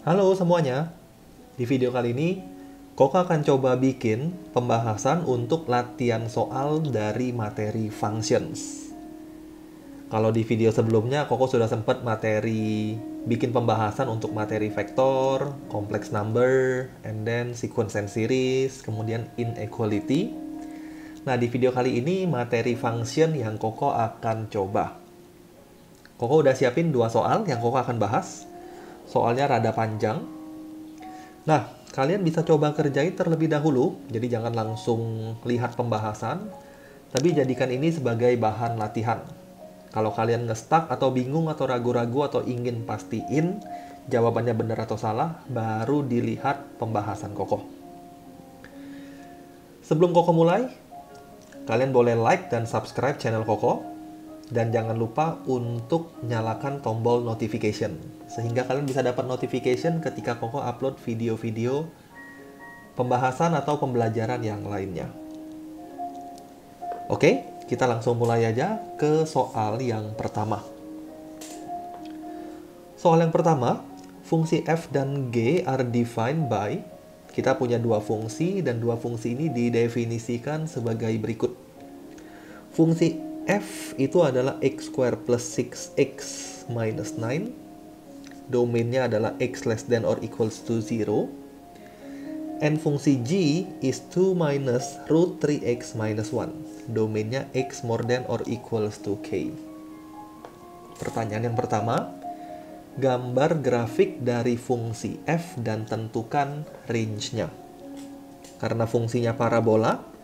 Halo semuanya, di video kali ini Koko akan coba bikin pembahasan untuk latihan soal dari materi functions. Kalau di video sebelumnya Koko sudah sempat materi bikin pembahasan untuk materi vektor, complex number, and then sequence and series, kemudian inequality. Nah, di video kali ini materi function yang Koko akan coba. Koko udah siapin 2 soal yang Koko akan bahas. Soalnya rada panjang. Nah, kalian bisa coba kerjain terlebih dahulu, jadi jangan langsung lihat pembahasan, tapi jadikan ini sebagai bahan latihan. Kalau kalian nge-stuck atau bingung atau ragu-ragu atau ingin pastiin jawabannya benar atau salah, baru dilihat pembahasan Koko. Sebelum Koko mulai, kalian boleh like dan subscribe channel Koko. Dan jangan lupa untuk nyalakan tombol notification, sehingga kalian bisa dapat notification ketika Koko upload video-video pembahasan atau pembelajaran yang lainnya. Oke, kita langsung mulai aja ke soal yang pertama. Soal yang pertama, fungsi f dan g are defined by, kita punya 2 fungsi dan 2 fungsi ini didefinisikan sebagai berikut. Fungsi f itu adalah x square plus 6x minus 9. Domainnya adalah x less than or equals to 0. And fungsi g is 2 minus root 3x minus 1. Domainnya x more than or equals to k. Pertanyaan yang pertama, gambar grafik dari fungsi f dan tentukan range-nya. Karena fungsinya parabola,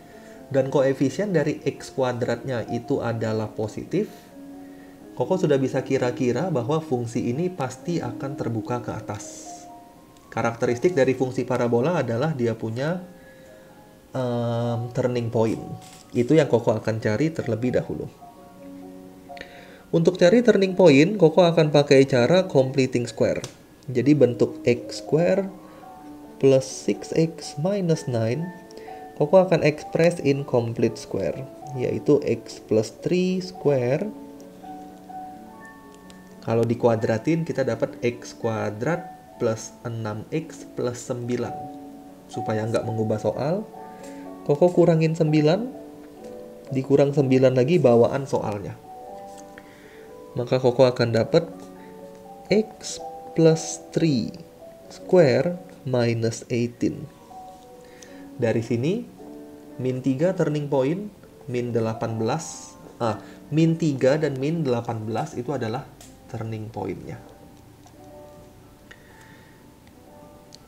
dan koefisien dari x kuadratnya itu adalah positif, Koko sudah bisa kira-kira bahwa fungsi ini pasti akan terbuka ke atas. Karakteristik dari fungsi parabola adalah dia punya turning point. Itu yang Koko akan cari terlebih dahulu. Untuk cari turning point, Koko akan pakai cara completing square. Jadi bentuk x square plus 6x minus 9, Koko akan express in complete square, yaitu x plus 3 square. Kalau dikuadratin, kita dapat x kuadrat plus 6x plus 9. Supaya nggak mengubah soal, Koko kurangin 9, dikurang 9 lagi bawaan soalnya. Maka Koko akan dapat x plus 3 square minus 18. Dari sini, min 3 turning point, min 18. Min 3 dan min 18 itu adalah turning point-nya.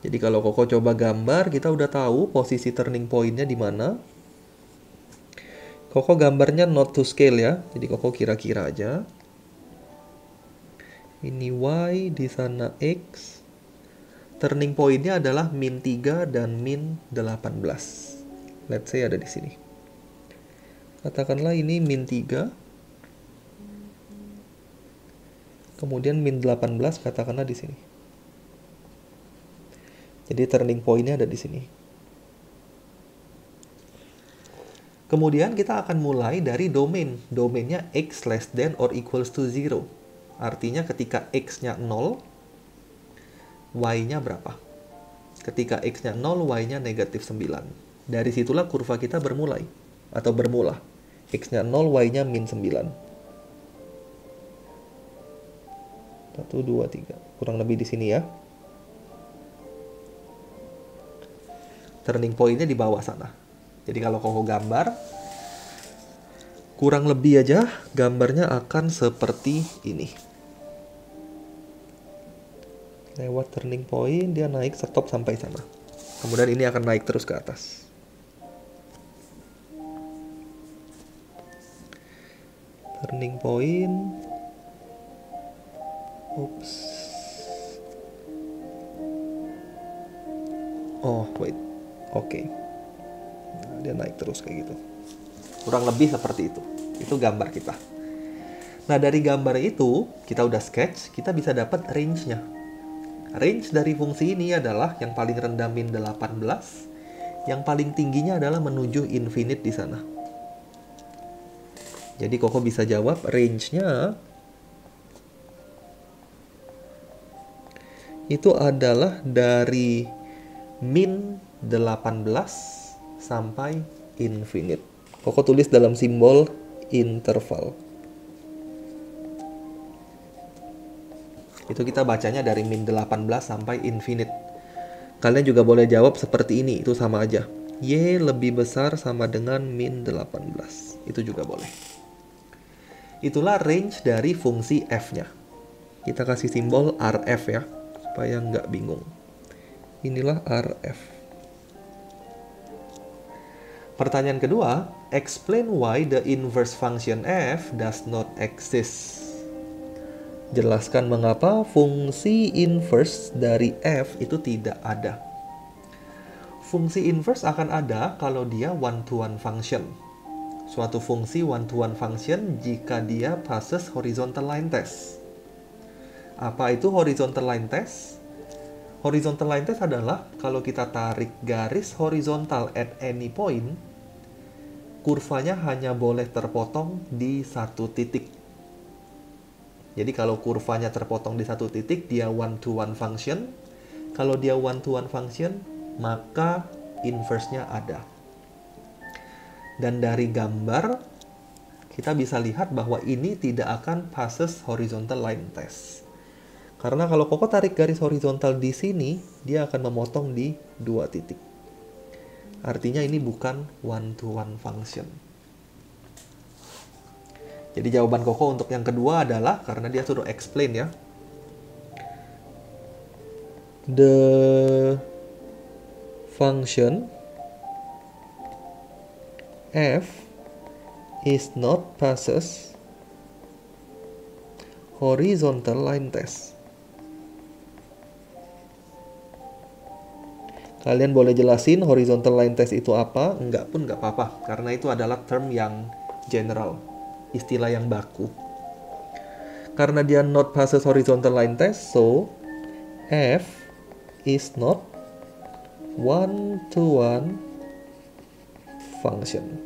Jadi kalau Koko coba gambar, kita udah tahu posisi turning point-nya di mana. Koko gambarnya not to scale ya. Jadi Koko kira-kira aja. Ini y, di sana x. Turning point-nya adalah min 3 dan min 18. Let's say ada di sini. Katakanlah ini min 3. Kemudian min 18 katakanlah di sini. Jadi turning point-nya ada di sini. Kemudian kita akan mulai dari domain. Domainnya x less than or equals to 0. Artinya ketika x-nya 0, y-nya berapa? Ketika x-nya 0, y-nya negatif 9. Dari situlah kurva kita bermulai. Atau bermula. X-nya 0, y-nya min 9. 1, 2, 3. Kurang lebih di sini ya. Turning point-nya di bawah sana. Jadi kalau Koko gambar, kurang lebih aja gambarnya akan seperti ini. Lewat turning point, dia naik stop sampai sana. Kemudian ini akan naik terus ke atas. Turning point. Oops. Oh, wait. Oke. Nah, dia naik terus kayak gitu. Kurang lebih seperti itu. Itu gambar kita. Nah, dari gambar itu, kita udah sketch, kita bisa dapat range-nya. Range dari fungsi ini adalah yang paling rendah min 18, yang paling tingginya adalah menuju infinite di sana. Jadi Koko bisa jawab range-nya itu adalah dari min 18 sampai infinite. Koko tulis dalam simbol interval. Itu kita bacanya dari min 18 sampai infinite. Kalian juga boleh jawab seperti ini, itu sama aja. Y lebih besar sama dengan min 18. Itu juga boleh. Itulah range dari fungsi f-nya. Kita kasih simbol RF ya, supaya nggak bingung. Inilah RF. Pertanyaan kedua, explain why the inverse function f does not exist. Jelaskan mengapa fungsi inverse dari f itu tidak ada. Fungsi inverse akan ada kalau dia one-to-one function. Suatu fungsi one-to-one function jika dia passes horizontal line test. Apa itu horizontal line test? Horizontal line test adalah kalau kita tarik garis horizontal at any point, kurvanya hanya boleh terpotong di satu titik. Jadi kalau kurvanya terpotong di satu titik, dia one-to-one function. Kalau dia one-to-one function, maka inverse-nya ada. Dan dari gambar, kita bisa lihat bahwa ini tidak akan passes horizontal line test. Karena kalau Koko tarik garis horizontal di sini, dia akan memotong di dua titik. Artinya ini bukan one-to-one function. Jadi jawaban Koko untuk yang kedua adalah, karena dia suruh explain ya. The function f is not passes horizontal line test. Kalian boleh jelasin horizontal line test itu apa? Enggak pun enggak apa-apa, karena itu adalah term yang general, istilah yang baku. Karena dia not passes horizontal line test, so f is not one-to-one function.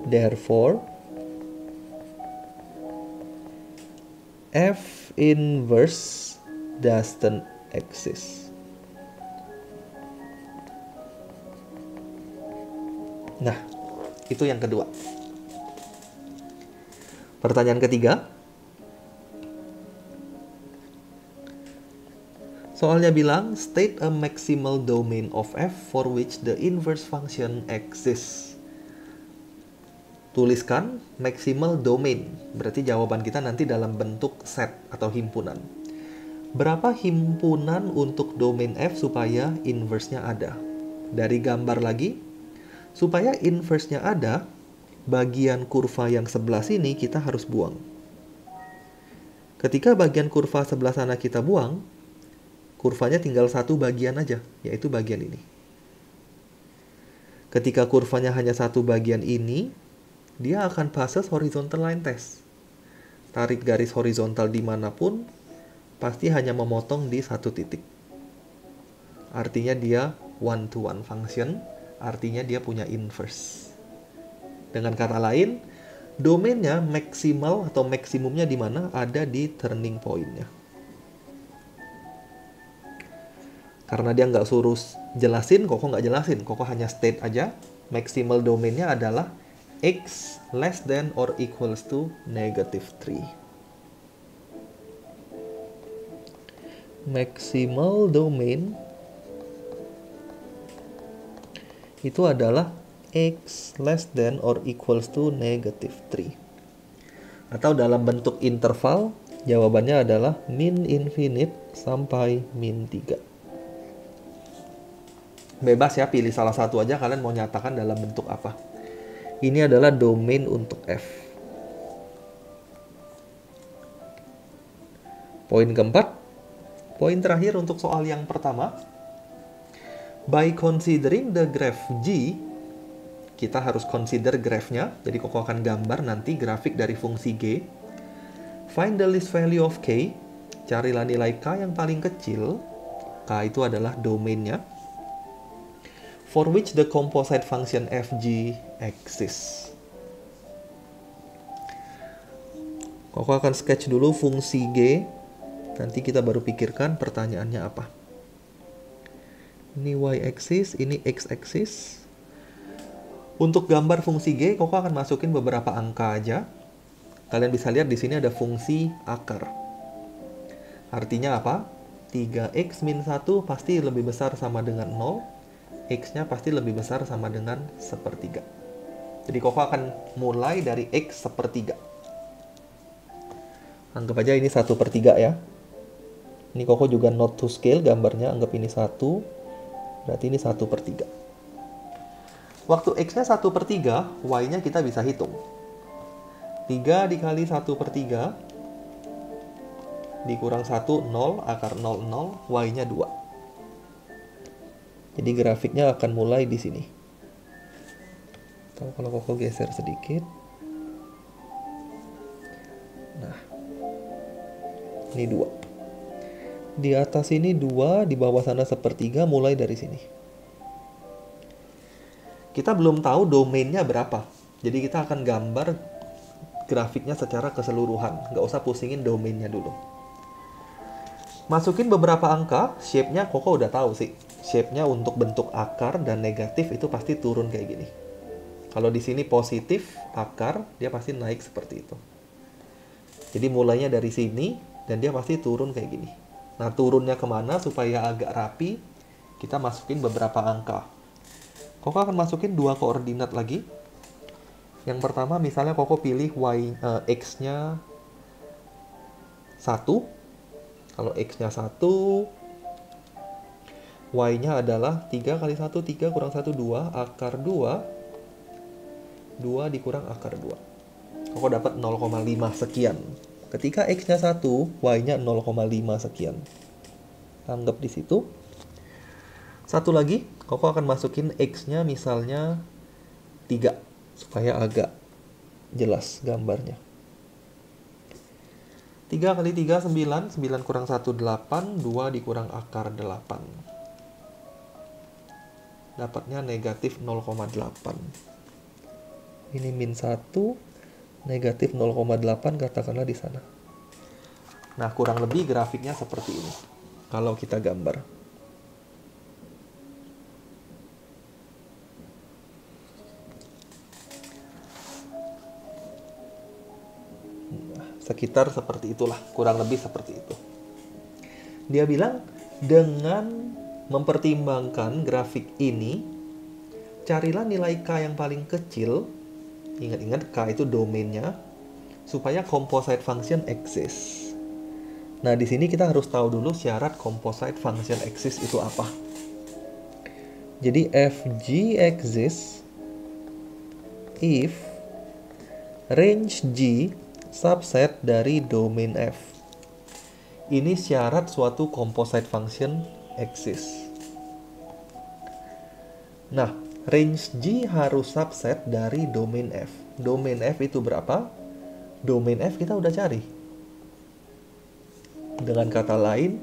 Therefore, f inverse doesn't exist. Nah, itu yang kedua. Pertanyaan ketiga. Soalnya bilang, state a maximal domain of f for which the inverse function exists. Tuliskan maximal domain. Berarti jawaban kita nanti dalam bentuk set atau himpunan. Berapa himpunan untuk domain f supaya inverse-nya ada? Dari gambar lagi, supaya inverse-nya ada, bagian kurva yang sebelah sini kita harus buang. Ketika bagian kurva sebelah sana kita buang, kurvanya tinggal satu bagian aja, yaitu bagian ini. Ketika kurvanya hanya satu bagian ini, dia akan passes horizontal line test. Tarik garis horizontal dimanapun, pasti hanya memotong di satu titik. Artinya dia one-to-one function, artinya dia punya inverse. Dengan kata lain, domainnya maksimal atau maksimumnya di mana? Ada di turning point-nya. Karena dia nggak suruh jelasin, Koko nggak jelasin. Koko hanya state aja, maksimal domainnya adalah x less than or equals to -3. Maximal domain itu adalah x less than or equals to -3. Atau dalam bentuk interval, jawabannya adalah min infinite sampai min 3. Bebas ya, pilih salah satu aja kalian mau nyatakan dalam bentuk apa. Ini adalah domain untuk f. Poin keempat, poin terakhir untuk soal yang pertama. By considering the graph G, kita harus consider grafnya. Jadi Koko akan gambar nanti grafik dari fungsi G. Find the least value of K. Carilah nilai K yang paling kecil. K itu adalah domainnya. For which the composite function fg exists. Koko akan sketch dulu fungsi G. Nanti kita baru pikirkan pertanyaannya apa. Ini y-axis, ini x-axis. Untuk gambar fungsi G, Koko akan masukin beberapa angka aja. Kalian bisa lihat di sini ada fungsi akar. Artinya apa? 3x min 1 pasti lebih besar sama dengan 0. X-nya pasti lebih besar sama dengan 1/3. Jadi Koko akan mulai dari x 1/3. Anggap aja ini 1/3 ya. Ini Koko juga not to scale gambarnya, anggap ini 1. Berarti ini 1/3. Waktu x-nya 1/3, y-nya kita bisa hitung. 3 dikali 1/3 dikurang 1, 0, akar 0, 0, y-nya 2. Jadi grafiknya akan mulai di sini. Atau kalau Koko geser sedikit. Nah, ini 2. Di atas ini 2, di bawah sana 1/3, mulai dari sini. Kita belum tahu domainnya berapa. Jadi kita akan gambar grafiknya secara keseluruhan. Nggak usah pusingin domainnya dulu. Masukin beberapa angka, shape-nya Koko udah tahu sih. Shape-nya untuk bentuk akar dan negatif itu pasti turun kayak gini. Kalau di sini positif akar, dia pasti naik seperti itu. Jadi mulainya dari sini, dan dia pasti turun kayak gini. Nah, turunnya kemana supaya agak rapi, kita masukin beberapa angka. Koko akan masukin 2 koordinat lagi. Yang pertama, misalnya Koko pilih x-nya 1. Kalau x-nya 1, y-nya adalah 3 kali 1, 3 kurang 1, 2, akar 2, 2 dikurang akar 2. Koko dapat 0,5 sekian. Ketika x-nya 1, y-nya 0,5 sekian. Anggap di situ. Satu lagi, Koko akan masukin x-nya misalnya 3, supaya agak jelas gambarnya. 3 kali 3, 9. 9 kurang 1, 8. 2 dikurang akar 8. Dapatnya negatif 0,8. Ini min 1, negatif 0,8 katakanlah di sana. Nah, kurang lebih grafiknya seperti ini. Kalau kita gambar. Sekitar seperti itulah, kurang lebih seperti itu. Dia bilang, dengan mempertimbangkan grafik ini, carilah nilai K yang paling kecil. Ingat-ingat, K itu domainnya, supaya composite function exist. Nah, di sini kita harus tahu dulu syarat composite function exist itu apa. Jadi, fg exists if range G subset dari domain F. Ini syarat suatu composite function exist. Nah, range G harus subset dari domain F. Domain F itu berapa? Domain F kita udah cari. Dengan kata lain,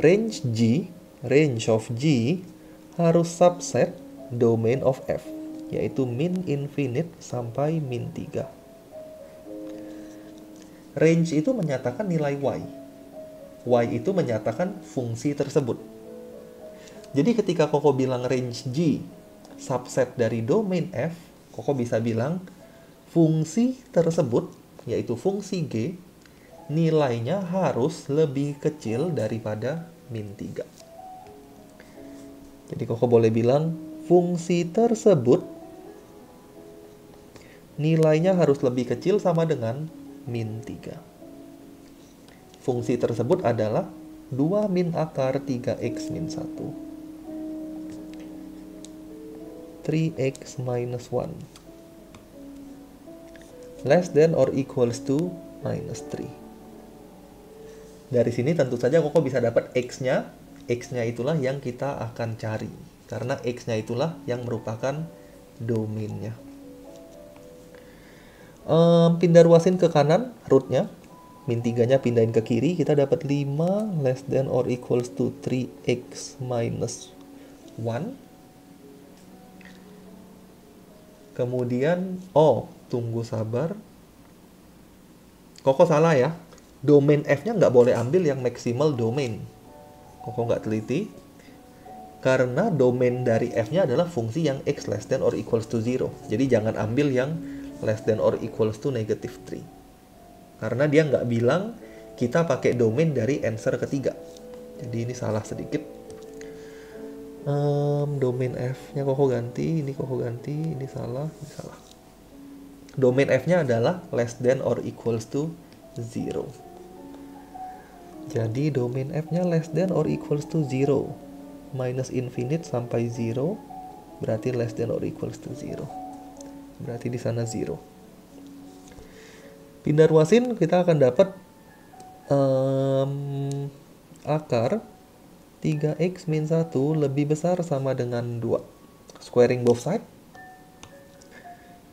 range of G harus subset domain of F, yaitu min infinite sampai min 3. Range itu menyatakan nilai Y. Y itu menyatakan fungsi tersebut. Jadi ketika Koko bilang range G subset dari domain F, Koko bisa bilang fungsi tersebut, yaitu fungsi G, nilainya harus lebih kecil daripada min 3. Jadi Koko boleh bilang fungsi tersebut nilainya harus lebih kecil sama dengan min 3. Fungsi tersebut adalah 2 min akar 3x min 1. 3x minus 1. Less than or equals to minus 3. Dari sini tentu saja Koko bisa dapat x-nya. X-nya itulah yang kita akan cari. Karena x-nya itulah yang merupakan domainnya. Pindah ruasin ke kanan, root-nya. Min 3-nya pindahin ke kiri, kita dapat 5 less than or equals to 3x minus 1. Kemudian, tunggu sabar. Koko salah ya. Domain F-nya nggak boleh ambil yang maximal domain. Koko nggak teliti. Karena domain dari F-nya adalah fungsi yang x less than or equals to 0. Jadi jangan ambil yang less than or equals to negative 3. Karena dia nggak bilang kita pakai domain dari answer ketiga. Jadi ini salah sedikit. Domain F-nya Koko ganti, ini Koko ganti, ini salah, ini salah. Domain F-nya adalah less than or equals to 0. Jadi domain F-nya less than or equals to 0. Minus infinite sampai 0 berarti less than or equals to 0. Berarti di sana 0. Pindah ruasin kita akan dapat akar 3x min 1 lebih besar sama dengan 2. Squaring both side.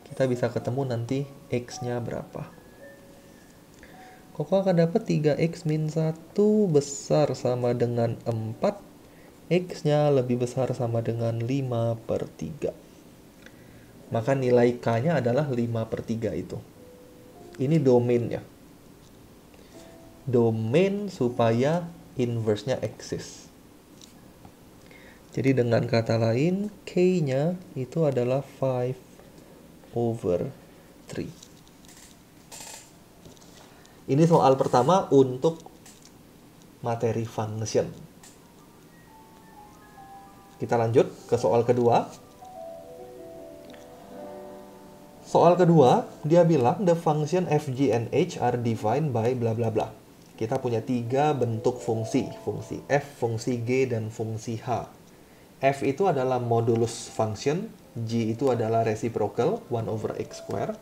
Kita bisa ketemu nanti x-nya berapa. Koko akan dapat 3x min 1 besar sama dengan 4. X-nya lebih besar sama dengan 5/3. Maka nilai K-nya adalah 5/3 itu. Ini domainnya. Domain supaya inverse-nya eksis. Jadi dengan kata lain, K-nya itu adalah 5/3. Ini soal pertama untuk materi function. Kita lanjut ke soal kedua. Soal kedua, dia bilang the function f, g, and h are defined by bla bla bla. Kita punya 3 bentuk fungsi. Fungsi f, fungsi g, dan fungsi h. F itu adalah modulus function. G itu adalah reciprocal, 1/x².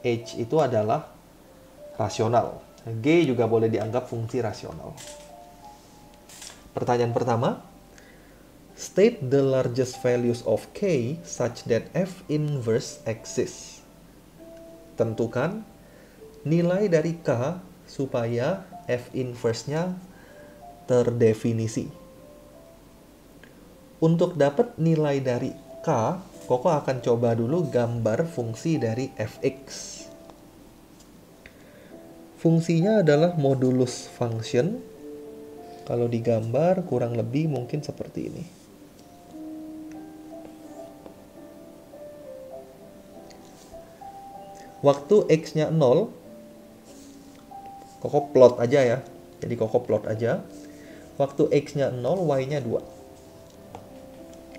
H itu adalah rasional. G juga boleh dianggap fungsi rasional. Pertanyaan pertama, state the largest values of K such that F inverse exists. Tentukan nilai dari K supaya F inverse-nya terdefinisi. Untuk dapat nilai dari K, Koko akan coba dulu gambar fungsi dari Fx. Fungsinya adalah modulus function. Kalau digambar kurang lebih mungkin seperti ini. Waktu x-nya 0, Koko plot aja ya. Jadi Koko plot aja. Waktu x-nya 0, y-nya 2.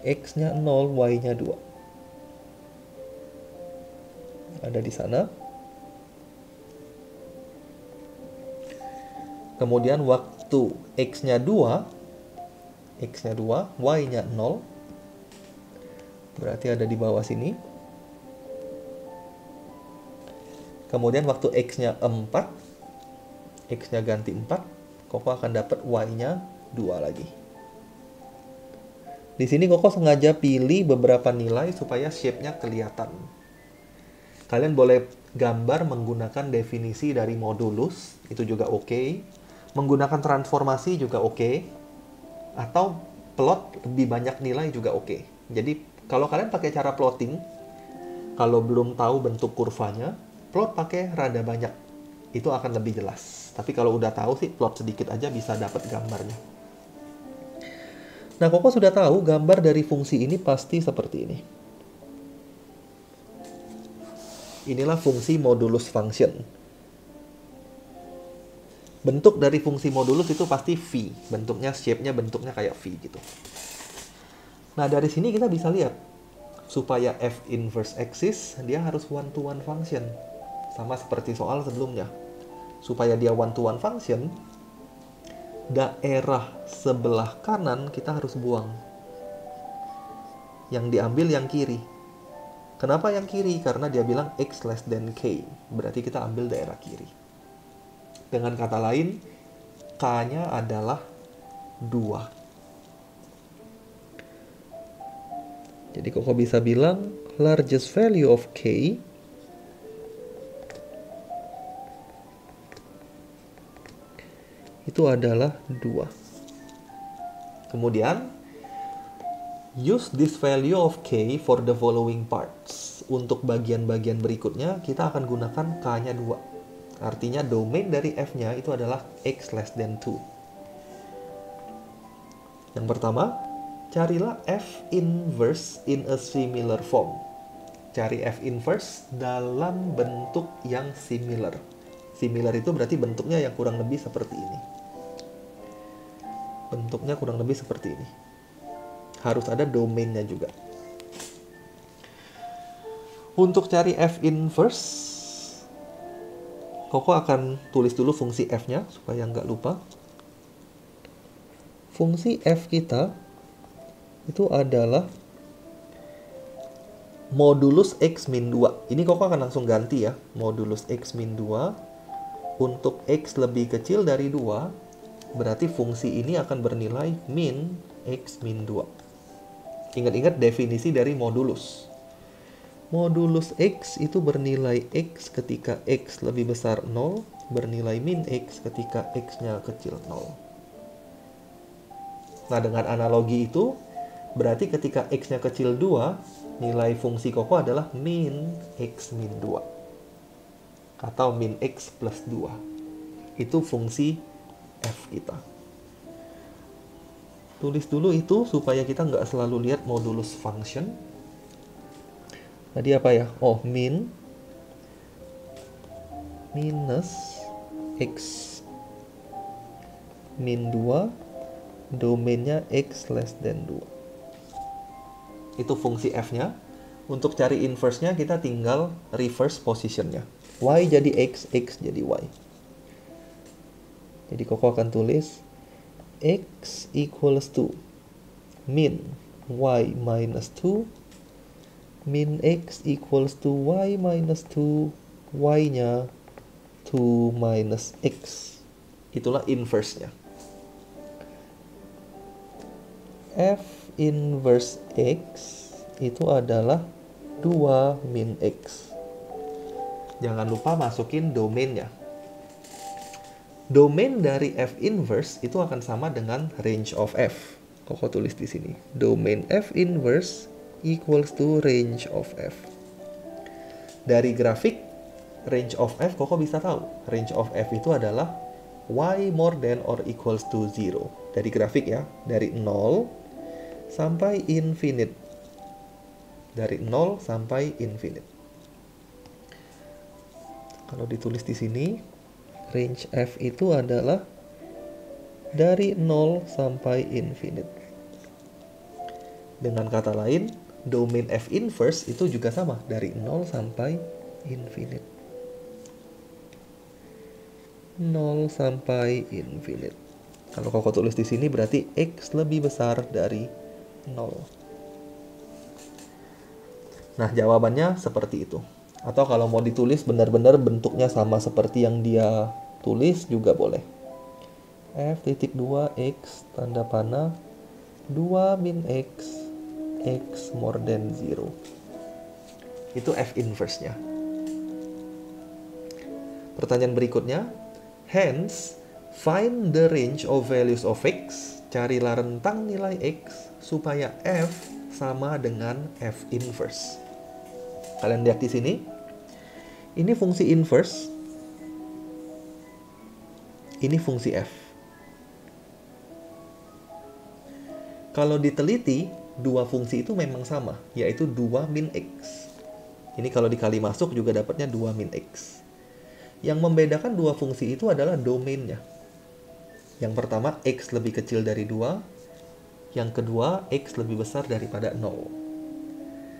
X-nya 0, y-nya 2. Ada di sana. Kemudian waktu x-nya 2, y-nya 0. Berarti ada di bawah sini. Kemudian waktu x-nya 4, x-nya ganti 4, Koko akan dapat y-nya 2 lagi. Di sini Koko sengaja pilih beberapa nilai supaya shape-nya kelihatan. Kalian boleh gambar menggunakan definisi dari modulus, itu juga oke. Menggunakan transformasi juga oke. Atau plot lebih banyak nilai juga oke. Jadi kalau kalian pakai cara plotting, kalau belum tahu bentuk kurvanya, plot pakai rada banyak. Itu akan lebih jelas. Tapi kalau udah tahu sih, plot sedikit aja bisa dapat gambarnya. Nah, Koko sudah tahu gambar dari fungsi ini pasti seperti ini. Inilah fungsi modulus function. Bentuk dari fungsi modulus itu pasti V. Bentuknya, shape-nya bentuknya kayak V gitu. Nah, dari sini kita bisa lihat. Supaya F inverse exist, dia harus one-to-one function. Sama seperti soal sebelumnya. Supaya dia one-to-one function, daerah sebelah kanan kita harus buang. Yang diambil yang kiri. Kenapa yang kiri? Karena dia bilang x less than k. Berarti kita ambil daerah kiri. Dengan kata lain, K-nya adalah 2. Jadi Koko bisa bilang largest value of K itu adalah 2. Kemudian, use this value of K for the following parts. Untuk bagian-bagian berikutnya, kita akan gunakan K-nya 2. Artinya domain dari f-nya itu adalah x less than 2. Yang pertama, carilah f inverse in a similar form. Cari f inverse dalam bentuk yang similar. Similar itu berarti bentuknya yang kurang lebih seperti ini. Bentuknya kurang lebih seperti ini. Harus ada domainnya juga. Untuk cari f inverse, Koko akan tulis dulu fungsi f-nya supaya nggak lupa. Fungsi f kita itu adalah modulus x min 2. Ini Koko akan langsung ganti ya. Modulus x min 2. Untuk x lebih kecil dari 2, berarti fungsi ini akan bernilai min x min 2. Ingat-ingat definisi dari modulus. Modulus x itu bernilai x ketika x lebih besar 0, bernilai min x ketika x-nya kecil 0. Nah, dengan analogi itu, berarti ketika x-nya kecil 2, nilai fungsi Koko adalah min x min 2. Atau min x plus 2. Itu fungsi f kita. Tulis dulu itu supaya kita nggak selalu lihat modulus function. Tadi apa ya? Oh, min minus x min 2 domainnya x less than 2. Itu fungsi f-nya. Untuk cari inverse-nya kita tinggal reverse position-nya. Y jadi x, x jadi y. Jadi Koko akan tulis x equals to min y minus 2, min x equals to y minus 2, y-nya 2 minus x. Itulah inverse-nya. F inverse x itu adalah 2 min x. Jangan lupa masukin domainnya. Domain dari f inverse itu akan sama dengan range of f. Koko tulis di sini. Domain f inverse equals to range of f. Dari grafik range of f, Koko bisa tahu. Range of f itu adalah y more than or equals to 0. Dari grafik ya, dari 0 sampai infinite. Dari 0 sampai infinite. Kalau ditulis di sini, range f itu adalah dari 0 sampai infinite. Dengan kata lain, domain f inverse itu juga sama, dari 0 sampai infinite. 0 sampai infinite. Kalau Koko tulis di sini berarti x lebih besar dari 0. Nah, jawabannya seperti itu. Atau kalau mau ditulis benar-benar bentuknya sama seperti yang dia tulis juga boleh. f.2 x tanda panah 2 min x, x more than 0. Itu f inverse-nya. Pertanyaan berikutnya, hence, find the range of values of x. Carilah rentang nilai x supaya f sama dengan f inverse. Kalian lihat di sini. Ini fungsi inverse. Ini fungsi f. Kalau diteliti, dua fungsi itu memang sama, yaitu 2 min x. Ini kalau dikali masuk juga dapatnya 2 min x. Yang membedakan dua fungsi itu adalah domainnya. Yang pertama, x lebih kecil dari 2. Yang kedua, x lebih besar daripada 0.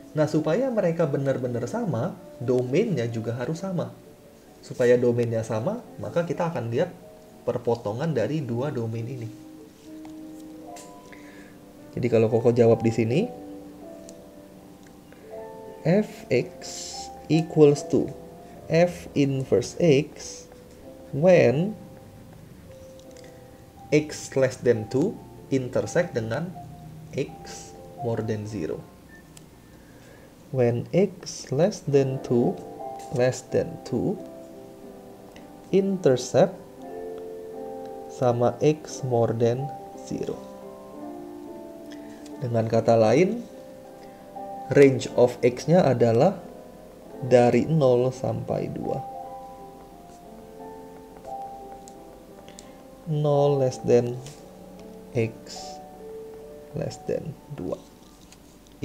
Nah, supaya mereka benar-benar sama, domainnya juga harus sama. Supaya domainnya sama, maka kita akan lihat perpotongan dari dua domain ini. Jadi kalau Koko jawab di sini, fx equals to f inverse x when x less than 2 intersect dengan x more than 0. When x less than 2 intercept sama x more than 0. Dengan kata lain, range of x-nya adalah dari 0 sampai 2. 0 less than x less than 2.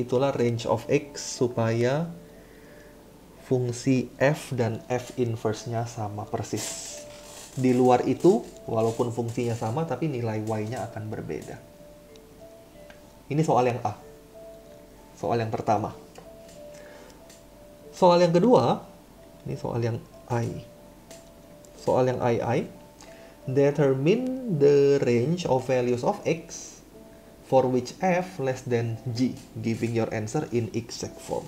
Itulah range of x supaya fungsi f dan f inverse-nya sama persis. Di luar itu, walaupun fungsinya sama, tapi nilai y-nya akan berbeda. Ini soal yang A. Soal yang pertama. Soal yang kedua, ini soal yang I. Soal yang II, determine the range of values of x for which f less than g, giving your answer in exact form.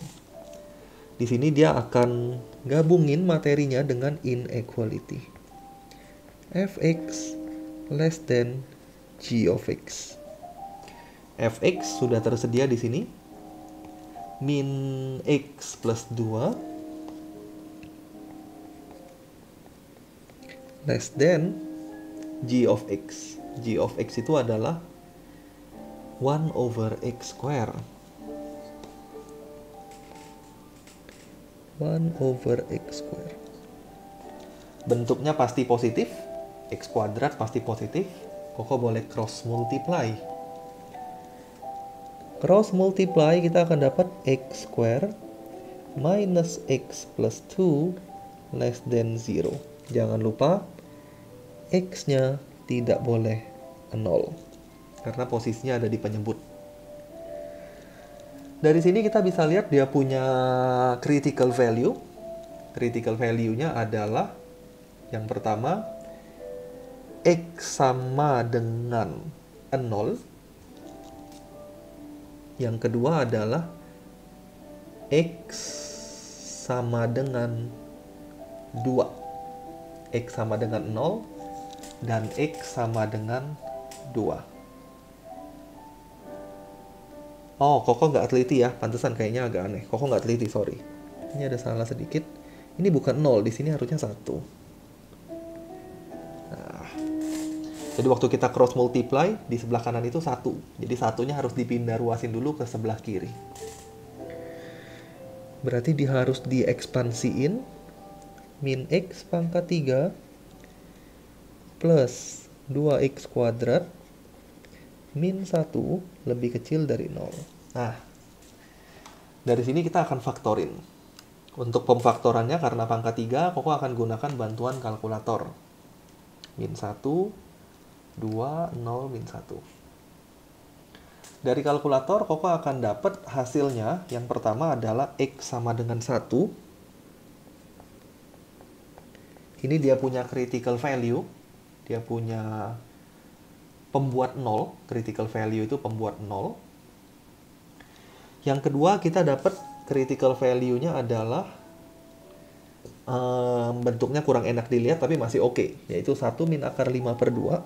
Di sini dia akan gabungin materinya dengan inequality. Fx less than g of x. Fx sudah tersedia di sini. Min x plus 2 less than g of x. G of x itu adalah 1 over x square. 1 over x square. Bentuknya pasti positif. X kuadrat pasti positif. Koko boleh cross multiply. Cross multiply kita akan dapat x square minus x plus 2 less than 0. Jangan lupa x-nya tidak boleh 0 karena posisinya ada di penyebut. Dari sini kita bisa lihat dia punya critical value. Critical value-nya adalah yang pertama x sama dengan 0. Yang kedua adalah x sama dengan 2. X sama dengan 0 dan x sama dengan 2. Oh, Koko nggak teliti ya. Pantesan kayaknya agak aneh. Koko nggak teliti, sorry. Ini ada salah sedikit. Ini bukan 0, di sini harusnya 1. Nah, jadi waktu kita cross multiply, di sebelah kanan itu 1. Jadi satunya harus dipindah ruasin dulu ke sebelah kiri. Berarti dia harus diekspansiin. Min x pangkat 3 plus 2x kuadrat min 1 lebih kecil dari 0. Nah, dari sini kita akan faktorin. Untuk pemfaktorannya karena pangkat 3, Koko akan gunakan bantuan kalkulator. Min 1, 2, 0, min 1. Dari kalkulator, Koko akan dapat hasilnya. Yang pertama adalah x sama dengan 1. Ini dia punya critical value. Dia punya pembuat 0. Critical value itu pembuat 0. Yang kedua, kita dapat critical value-nya adalah bentuknya kurang enak dilihat, tapi masih oke. Yaitu 1 min akar 5 per 2.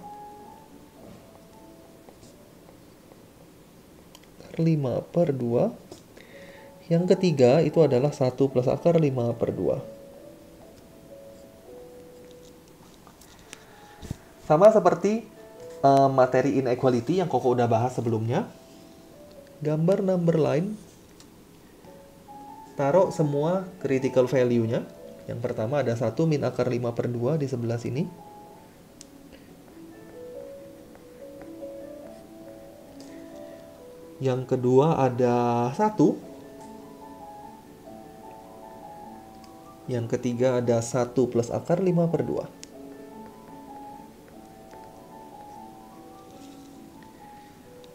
5 per 2. Yang ketiga, itu adalah 1 plus akar 5 per 2. Sama seperti materi inequality yang Koko udah bahas sebelumnya. Gambar number line. Taruh semua critical value-nya. Yang pertama ada 1 min akar 5 per 2 di sebelah sini. Yang kedua ada 1. Yang ketiga ada 1 plus akar 5 per 2.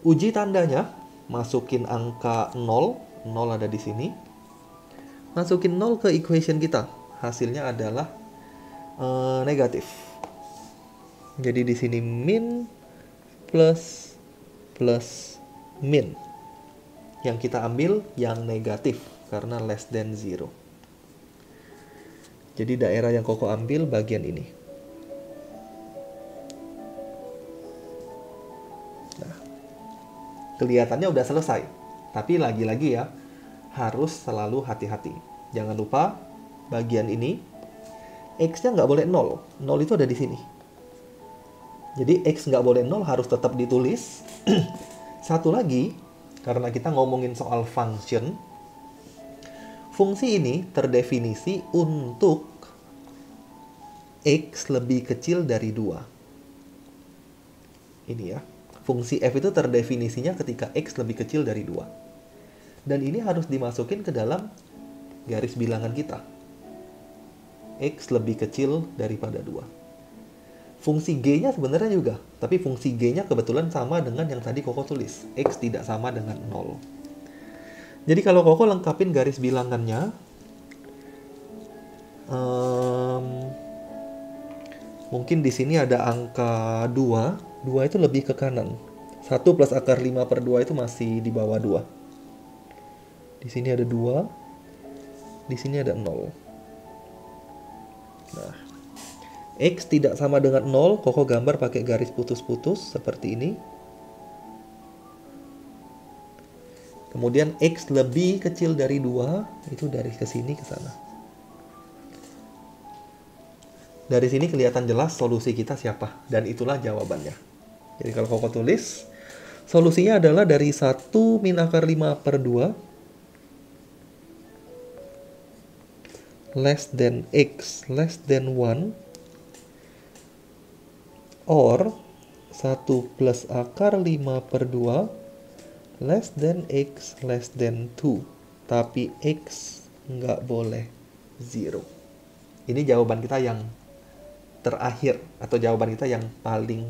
Uji tandanya, masukin angka 0, 0 ada di sini. Masukin 0 ke equation kita. Hasilnya adalah negatif. Jadi di sini min plus min. Yang kita ambil yang negatif karena less than 0. Jadi daerah yang Koko ambil bagian ini. Kelihatannya udah selesai. Tapi lagi-lagi ya, harus selalu hati-hati. Jangan lupa, bagian ini, x-nya nggak boleh 0. 0 itu ada di sini. Jadi x nggak boleh 0, harus tetap ditulis. Satu lagi, karena kita ngomongin soal function, fungsi ini terdefinisi untuk x lebih kecil dari 2. Ini ya. Fungsi f itu terdefinisinya ketika x lebih kecil dari 2. Dan ini harus dimasukin ke dalam garis bilangan kita. X lebih kecil daripada 2. Fungsi G-nya sebenarnya juga, tapi fungsi G-nya kebetulan sama dengan yang tadi Koko tulis. X tidak sama dengan 0. Jadi kalau Koko lengkapin garis bilangannya, mungkin di sini ada angka 2. 2 itu lebih ke kanan. 1 plus akar 5 per 2 itu masih di bawah 2. Di sini ada 2. Di sini ada 0. Nah, X tidak sama dengan 0, Koko gambar pakai garis putus-putus seperti ini. Kemudian X lebih kecil dari 2, itu dari ke sini ke sana. Dari sini kelihatan jelas solusi kita siapa, dan itulah jawabannya. Jadi kalau Koko tulis, solusinya adalah dari 1 min akar 5 per 2 less than X less than 1 or 1 plus akar 5 per 2 less than X less than 2. Tapi X nggak boleh 0. Ini jawaban kita yang terakhir, atau jawaban kita yang paling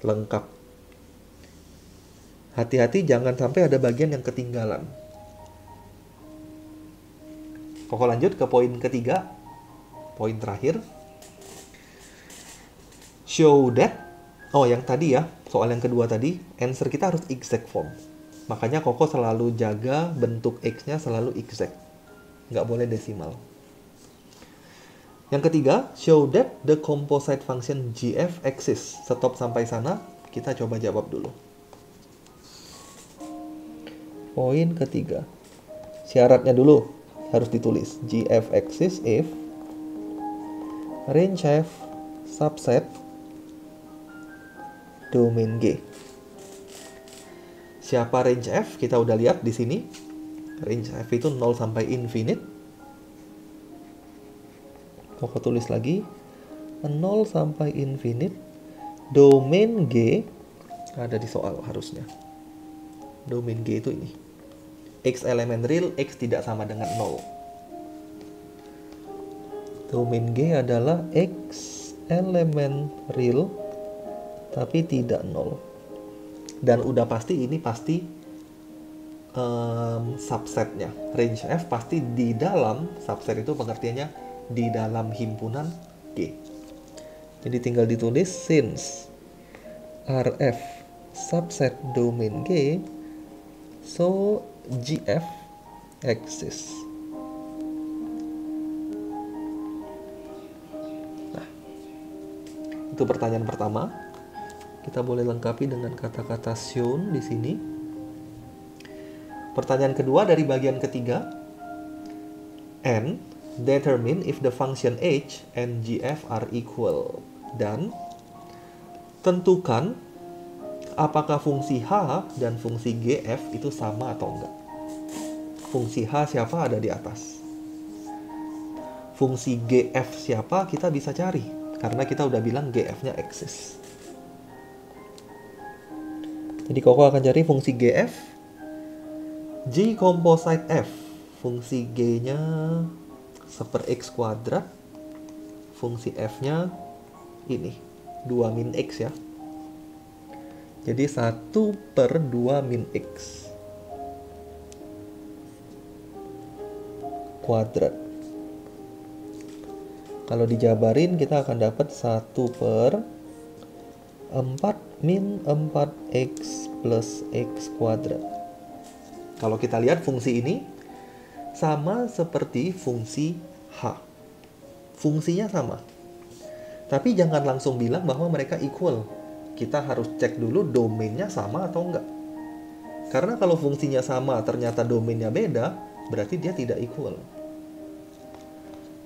lengkap. Hati-hati jangan sampai ada bagian yang ketinggalan. Koko lanjut ke poin ketiga, poin terakhir. Show that, yang tadi ya, soal yang kedua tadi, answer kita harus exact form. Makanya Koko selalu jaga bentuk X-nya selalu exact. Nggak boleh desimal. Yang ketiga, show that the composite function GF exists. Stop sampai sana, kita coba jawab dulu. Poin ketiga. Syaratnya dulu harus ditulis. GF exists if range F subset domain G. Siapa range F? Kita udah lihat di sini. Range F itu 0 sampai infinite. Koko tulis lagi 0 sampai infinite. Domain G ada di soal harusnya. Domain G itu ini. X elemen real, X tidak sama dengan 0. Domain G adalah X elemen real tapi tidak 0. Dan udah pasti ini pasti subsetnya. Range F pasti di dalam subset, itu pengertiannya di dalam himpunan G. Jadi tinggal ditulis since RF subset domain G, so GF exists. Nah, itu pertanyaan pertama. Kita boleh lengkapi dengan kata-kata shown di sini. Pertanyaan kedua dari bagian ketiga. And determine if the function h and gf are equal. Dan tentukan apakah fungsi h dan fungsi gf itu sama atau enggak. Fungsi h siapa ada di atas. Fungsi gf siapa kita bisa cari, karena kita udah bilang gf-nya eksis. Jadi Koko akan cari fungsi gf. G composite f. Fungsi g-nya 1/x kuadrat. Fungsi f-nya ini 2 min x ya. Jadi 1/2 min x kuadrat. Kalau dijabarin kita akan dapat 1/4 min 4x plus x kuadrat. Kalau kita lihat fungsi ini sama seperti fungsi h. Fungsinya sama. Tapi jangan langsung bilang bahwa mereka equal. Kita harus cek dulu domainnya sama atau enggak. Karena kalau fungsinya sama ternyata domainnya beda, berarti dia tidak equal.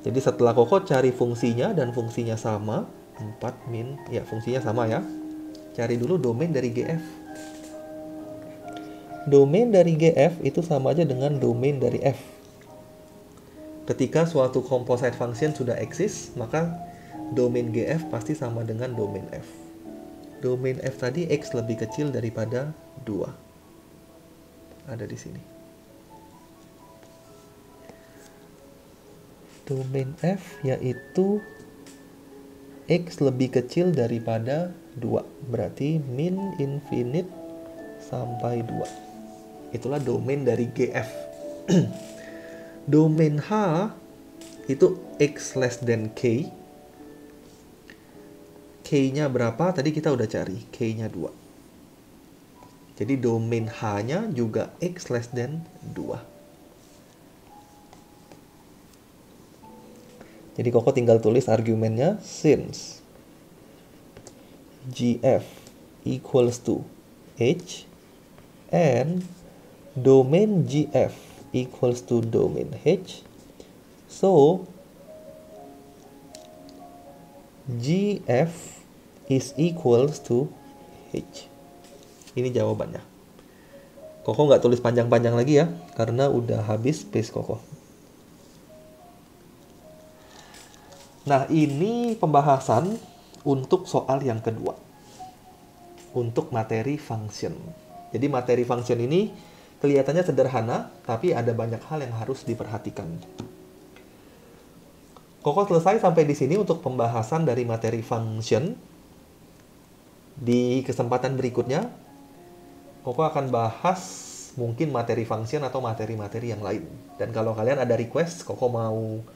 Jadi setelah Koko cari fungsinya dan fungsinya sama, 4 min, ya fungsinya sama ya. Cari dulu domain dari GF. Domain dari GF itu sama aja dengan domain dari F. Ketika suatu composite function sudah eksis, maka domain GF pasti sama dengan domain F. Domain F tadi X lebih kecil daripada 2. Ada di sini. Domain F yaitu X lebih kecil daripada 2. Berarti min infinite sampai 2. Itulah domain dari GF. Domain H itu X less than K. K-nya berapa? Tadi kita udah cari. K-nya 2. Jadi domain H-nya juga X less than 2. Jadi Koko tinggal tulis argumennya since GF equals to H and domain GF equals to domain H, so GF is equals to H. Ini jawabannya. Koko nggak tulis panjang-panjang lagi ya, karena udah habis space Koko. Nah, ini pembahasan untuk soal yang kedua. Untuk materi function. Jadi materi function ini kelihatannya sederhana, tapi ada banyak hal yang harus diperhatikan. Koko selesai sampai di sini untuk pembahasan dari materi function. Di kesempatan berikutnya, Koko akan bahas mungkin materi function atau materi-materi yang lain. Dan kalau kalian ada request, Koko mau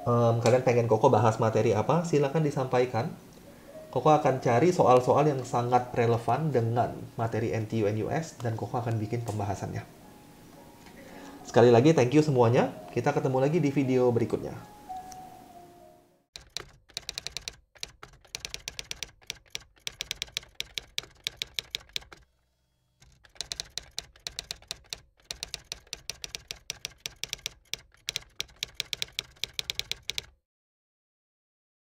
kalian pengen Koko bahas materi apa, silakan disampaikan. Koko akan cari soal-soal yang sangat relevan dengan materi NTU NUS dan Koko akan bikin pembahasannya. Sekali lagi thank you semuanya. Kita ketemu lagi di video berikutnya.